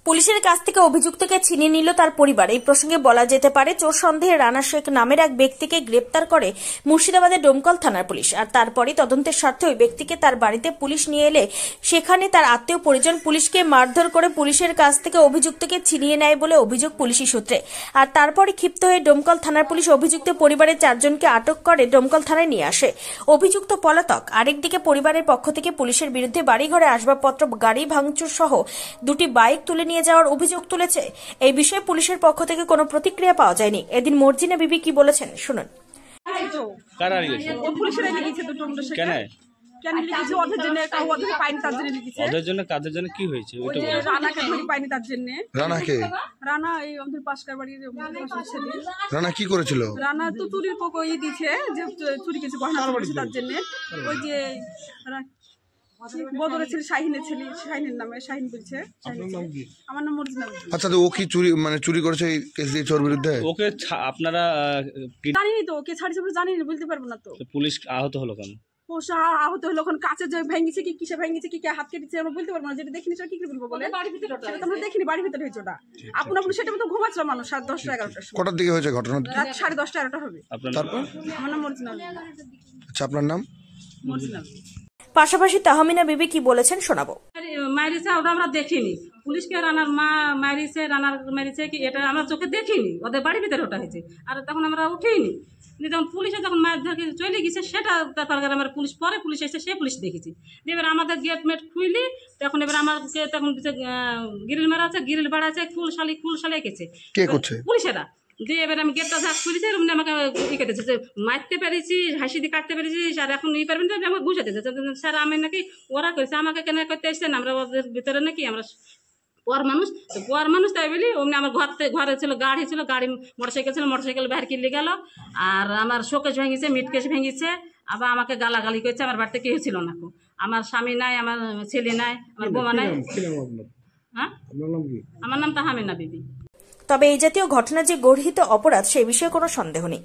পুলিশের কাছ থেকে অভিযুক্তকে ছিনিয়ে নিল তার পরিবার। এই প্রসঙ্গে বলা যেতে পারে, চোর সন্দেহে রানা শেখ নামের এক ব্যক্তিকে গ্রেপ্তার করে মুর্শিদাবাদের ডোমকল থানার পুলিশ। আর তারপরই তদন্তের স্বার্থে ওই ব্যক্তিকে তার বাড়িতে পুলিশ নিয়ে এলে সেখানে তার আত্মীয় পরিজন পুলিশকে মারধর করে পুলিশের কাছ থেকে অভিযুক্তকে ছিনিয়ে নেয় বলে অভিযোগ পুলিশি সূত্রে। আর তারপরে ক্ষিপ্ত হয়ে ডোমকল থানার পুলিশ অভিযুক্ত পরিবারের 4 জনকে আটক করে ডোমকল থানায় নিয়ে আসে। অভিযুক্ত পলাতক। আরেকদিকে পরিবারের পক্ষ থেকে পুলিশের বিরুদ্ধে বাড়িঘরে আসবাবপত্র, গাড়ি ভাঙচুর সহ 2টি বাইক তুলে নিয়ে যাওয়ার অভিযোগ তুলেছে। এই বিষয়ে পুলিশের পক্ষ থেকে কোনো প্রতিক্রিয়া পাওয়া যায়নি। এদিন মর্জিনা বিবি কি বলেছেন শুনুন। রানা কি করেছিল? রানা তো চুরির পকই দিছে, যে চুরি কিছু গহনা করেছে তার জন্য। ওই যে বদরের ছেলে শাহিনের ছেলে, শাহিনের নামে শাহিন বলছে। আমার নাম মর্জিনা। আচ্ছা, তো ও কি চুরি চুরি করেছে এই কেস দিয়ে চোর বিরুদ্ধে? ওকে আপনারা জানিনি তো, ওকে ছাড়িয়েছে জানিনি, বলতে পারবো না তো। পুলিশ আহত হলো কেন? আহত হলো ওখানে কাছে যে ভেঙেছে কি কিসে ভেঙেছে কি হাত কেটেছে আমরা বলতে পারবো না। যেটা দেখিনি সেটা কি করে বলবো বলে? আমরা দেখিনি, বাড়ির ভিতরে হয়েছে ওটা। আপন সেটা মতো ঘুমাচ্ছিল মানুষ। 10টা 11টার সময়। কটার দিকে হয়েছে ঘটনা? রাত 10:30 11টা হবে। তারপর আমার নাম মর্জিনা। আচ্ছা, আপনার নাম? মর্জিনা। পাশাপাশি তাহমিনা বিবি কি বলেছেন শোনাবো। মারিছে ওটা আমরা দেখিনি, পুলিশকে রানার মা মারিছে, রানার মারিছে কি এটা আমরা চোখে দেখিনি, ওদের বাড়ির ভিতরে ওটা হয়েছে। আর তখন আমরা উঠিনি, যখন পুলিশে যখন মার ধরে চলে গেছে সেটা ব্যাপার আমার পুলিশ পরে পুলিশ এসে সে পুলিশ দেখেছি। এবার আমাদের গেট মেট খুইলি তখন এবার আমাকে তখন গ্রিল মারা আছে, গ্রিল বাড়া আছে, ফুলশালি এঁকেছে পুলিশেরা। যে এবার আমি গেটটা ঝাঁক খুলেছি, এমনি আমাকে ই কেটেছে যে মারতে পেরেছি, হাসি দিয়ে কাটতে পেরেছি, আর এখন ই পারবেন না, আমাকে বুঝাতে স্যার আমি নাকি ওরা করেছে, আমাকে কেন করতে এসছেন, আমরা ওদের ভিতরে নাকি আমরা পর মানুষ তাই বলি। অমনি আমার ঘরে ছিল গাড়ি ছিল, গাড়ি মোটরসাইকেল ছিল, মোটরসাইকেল বাইরে কিনলে গেল। আর আমার শোকেশ ভেঙেছে, মিটকেশ ভেঙেছে, আবার আমাকে গালাগালি করেছে। আমার বাড়িতে কেউ ছিল না, আমার স্বামী নাই, আমার ছেলে নাই, আমার বোমা নাই। হ্যাঁ, আমার নাম তাহমিনা বিবি। তবে এই জাতীয় ঘটনা যে গর্হিত অপরাধ সে বিষয়ে কোনো সন্দেহ নেই।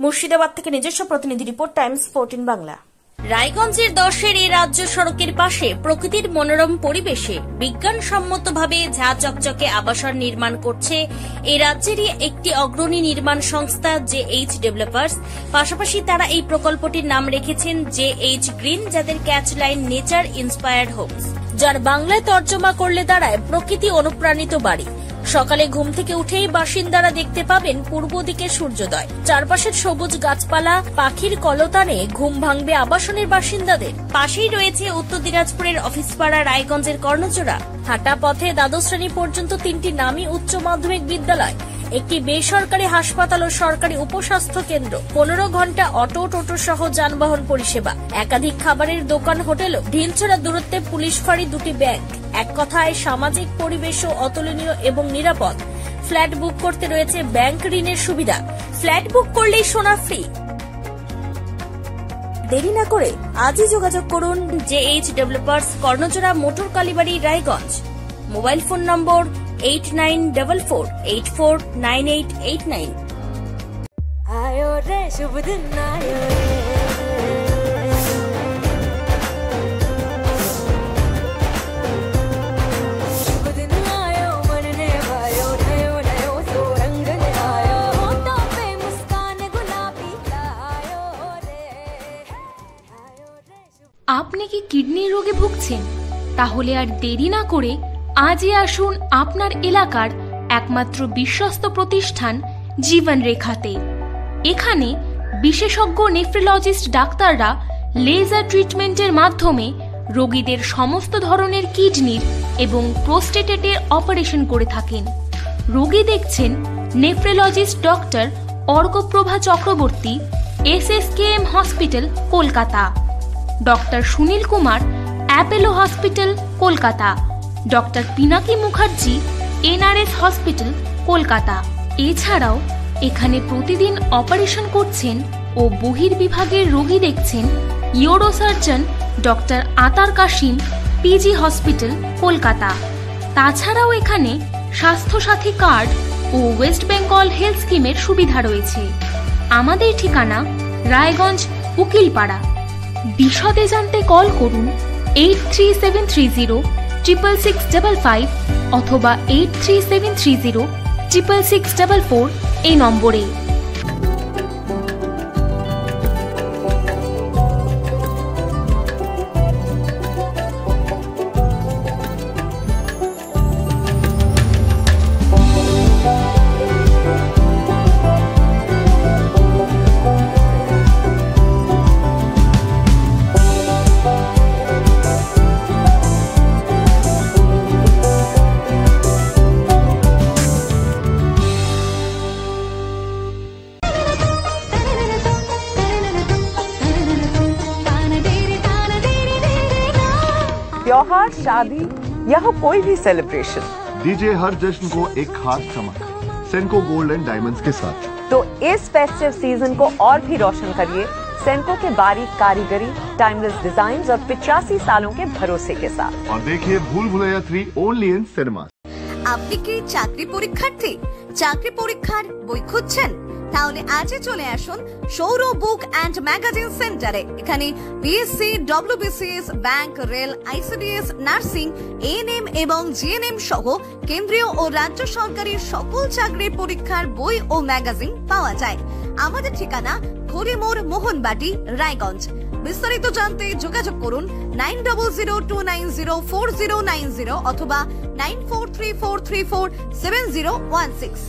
মুর্শিদাবাদ থেকে নিজস্ব প্রতিনিধি রিপোর্ট, টাইমস 14 বাংলা। রায়গঞ্জের 10-এর এই রাজ্য সড়কের পাশে প্রকৃতির মনোরম পরিবেশে বিজ্ঞানসম্মতভাবে ঝা চকচকে আবাসন নির্মাণ করছে এই রাজ্যেরই একটি অগ্রণী নির্মাণ সংস্থা JH ডেভেলপার্স। পাশাপাশি তারা এই প্রকল্পটির নাম রেখেছেন JH গ্রিন, যাদের catch line nature inspired homes, যার বাংলায় তর্জমা করলে দাঁড়ায় প্রকৃতি অনুপ্রাণিত বাড়ি। সকালে ঘুম থেকে উঠেই বাসিন্দারা দেখতে পাবেন পূর্ব দিকে সূর্যোদয়। চারপাশের সবুজ গাছপালা, পাখির কলতানে ঘুম ভাঙবে আবাসনের বাসিন্দাদের। পাশেই রয়েছে উত্তর দিনাজপুরের অফিসপাড়া রায়গঞ্জের কর্ণচূড়া। হাঁটা পথে দ্বাদশ শ্রেণী পর্যন্ত 3টি নামী উচ্চ মাধ্যমিক বিদ্যালয়, একটি বেসরকারি হাসপাতাল ও সরকারি উপস্বাস্থ্য কেন্দ্র, 15 ঘন্টা অটো টোটো সহ যানবাহন পরিষেবা, একাধিক খাবারের দোকান, হোটেলও, ঢিলছড়া দূরত্বে পুলিশ ফাঁড়ি, 2টি ব্যাংক। এক কথায় সামাজিক পরিবেশও অতুলনীয় এবং নিরাপদ। ফ্ল্যাট বুক করতে রয়েছে ব্যাংক ঋণের সুবিধা। ফ্ল্যাট বুক করলেই সোনা ফ্রি। দেরি না করে আজই যোগাযোগ করুন JH developers, Karnachura, motor Kalibari, Raiganj. Mobile phone number 8944849889। आयो रे शुभ दिन आयो रे, शुभ दिन आयो मन ने भायो, नयो नयो सो रंग ले आयो, होठों पे मुस्कान गुलाबी आयो रे, आयो रे। আপনি কি কিডনি রোগে ভুগছেন? তাহলে আর দেরি না করে আজই আসুন আপনার এলাকার একমাত্র বিশ্বস্ত প্রতিষ্ঠান জীবন রেখাতে। এখানে বিশেষজ্ঞ নেফ্রোলজিস্ট ডাক্তাররা লেজার ট্রিটমেন্টের মাধ্যমে রোগীদের সমস্ত ধরনের কিডনির এবং প্রোস্টেটের অপারেশন করে থাকেন। রোগী দেখছেন nephrologist doctor Arkaprabha Chakraborty, SSKM hospital, Kolkata. Doctor Sunil Kumar, Apollo hospital, Kolkata. Doctor Pinaki Mukherjee, NRS hospital, Kolkata. এছাড়াও এখানে প্রতিদিন অপারেশন করছেন ও বহির্বিভাগের রোগী দেখছেন ইউরোসার্জন ডক্টর আতার কাশিম, PG হসপিটাল, কলকাতা। তাছাড়াও এখানে স্বাস্থ্যসাথী কার্ড ও ওয়েস্ট বেঙ্গল হেলথ স্কিমের সুবিধা রয়েছে। আমাদের ঠিকানা রায়গঞ্জ, উকিলপাড়া। বিশদে জানতে কল করুন 83730 6655 অথবা 83730 66644 এই নম্বরে। त्योहार, शादी या हो कोई भी सेलिब्रेशन, दीजिए हर जश्न को एक खास चमक सेंको गोल्ड एंड डायमंड्स के साथ। तो इस फेस्टिव सीजन को और भी रोशन करिए सेंको के बारीक कारीगरी, टाइमलेस डिजाइन और 85 सालों के भरोसे के साथ। और देखिए भूल भुलैया 3 ओनली इन सिनेमा। আপনি কি চাকরি পরীক্ষার্থী? চাকরি পরীক্ষার বই খুঁজছেন? তাহলে আজই চলে আসুন সৌর বুক অ্যান্ড ম্যাগাজিন সেন্টারে। এখানে BSc, WBCS, bank, rail, ICDS, nursing, ANM এবং জিএনএম সহ কেন্দ্রীয় ও রাজ্য সরকারি সকল চাকরির পরীক্ষার বই ও ম্যাগাজিন পাওয়া যায়। আমাদের ঠিকানা খড়িমোড়, মোহনবাটি, রায়গঞ্জ। বিস্তারিত জানতে যোগাযোগ করুন 9002904090 অথবা 9434347016।